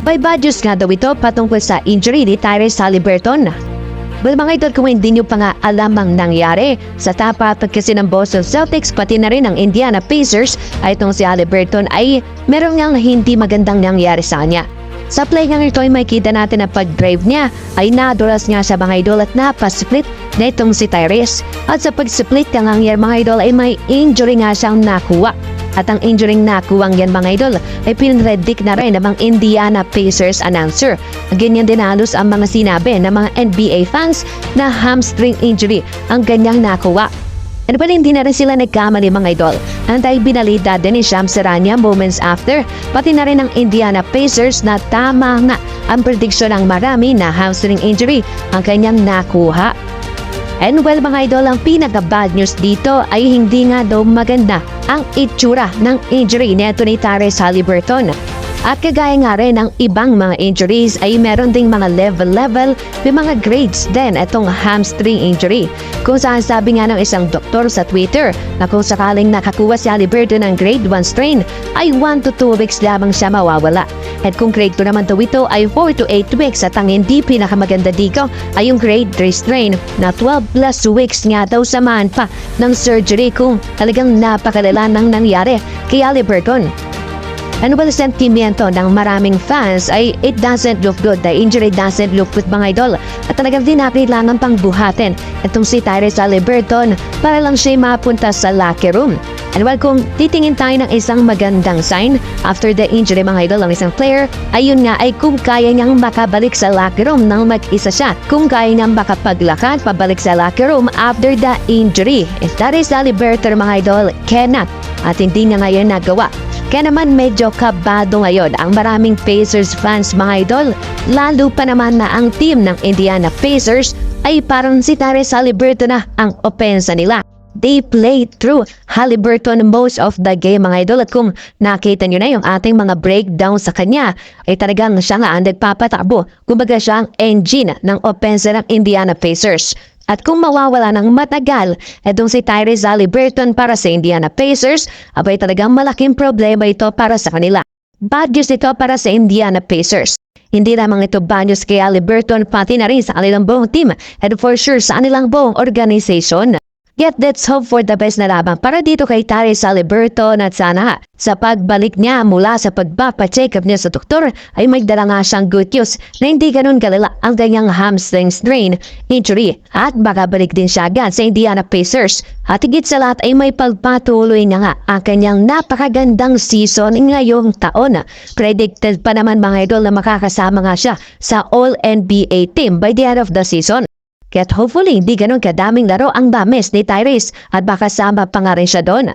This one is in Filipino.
Abay bad news nga daw ito patungkol sa injury ni Tyrese Haliburton. Well mga idol, kung hindi nyo pa nga alam ang nangyari, sa tapat kasi ng Boston Celtics pati na rin ng Indiana Pacers ay itong si Haliburton ay meron ngang hindi magandang nangyari sa kanya. Sa play nga ito ay makita natin na pag-drive niya ay nadulas nga sa mga idol at napasplit na itong si Tyrese. At sa pag-split ka nga mga idol ay may injury nga siyang nakuha. At ang injury nakuwang yan mga idol ay pinredict na rin ng mga Indiana Pacers announcer. Ganyan din halos ang mga sinabi ng mga NBA fans na hamstring injury ang ganyang nakuha. Ano pala hindi na rin sila nagkamali mga idol. Antay binalita din ni Shams Charania moments after, pati na rin ang Indiana Pacers na tama nga ang prediction ng marami na hamstring injury ang kanyang nakuha. And well mga idol, ang pinaka-bad news dito ay hindi nga daw maganda ang itsura ng injury ni Tyrese Haliburton. At kagaya nga rin ng ibang mga injuries ay meron ding mga level, may mga grades din itong hamstring injury. Kung saan sabi nga ng isang doktor sa Twitter na kung sakaling nakakuha si Haliburton ng grade 1 strain ay 1 to 2 weeks lamang siya mawawala. At kung grade 2 naman daw ito ay 4 to 8 weeks at ang hindi pinakamaganda dito ay yung grade 3 strain na 12 plus weeks nga daw samahan pa ng surgery kung talagang napakalala nang nangyari kay Haliburton. Ano ba ang sentimiento ng maraming fans ay it doesn't look good, the injury doesn't look good mga idol. At talagang din na kailangan pang buhatin itong si Tyrese Haliburton para lang siya mapunta sa locker room. And well, kung titingin tayo ng isang magandang sign after the injury mga idol ng isang player, ayun nga ay kung kaya niyang makabalik sa locker room nang mag-isa siya. Kung kaya niyang makapaglakad pabalik sa locker room after the injury. If Tyrese Haliburton mga idol cannot at hindi niya ngayon nagawa. Kaya naman medyo kabado ngayon ang maraming Pacers fans mga idol. Lalo pa naman na ang team ng Indiana Pacers ay parang si Tyrese Haliburton na ang opensa nila. They played through Haliburton most of the game mga idol. At kung nakita nyo na yung ating mga breakdown sa kanya, ay talagang siya nga ang nagpapatakbo. Kumbaga siya ang engine ng opensa ng Indiana Pacers. At kung mawawala ng matagal, etong si Tyrese Haliburton para sa Indiana Pacers, abay talagang malaking problema ito para sa kanila. Bad news ito para sa Indiana Pacers. Hindi lamang ito bad news kay Haliburton pati na rin sa kanilang buong team and for sure sa kanilang buong organization. Yet let's hope for the best na labang para dito kay Tyrese Haliburton at sana sa pagbalik niya mula sa pagpapacheck up niya sa doktor ay may dala nga siyang good news na hindi ganun kalala ang kanyang hamstring strain injury at makabalik din siya agad sa Indiana Pacers. At higit sa lahat ay may pagpatuloy niya nga ang kanyang napakagandang season ngayong taon. Predicted pa naman mga idol na makakasama nga siya sa All-NBA team by the end of the season. Kaya't hopefully hindi ganun kadaming laro ang damis ni Tyrese at baka sama pa nga rin siya doon.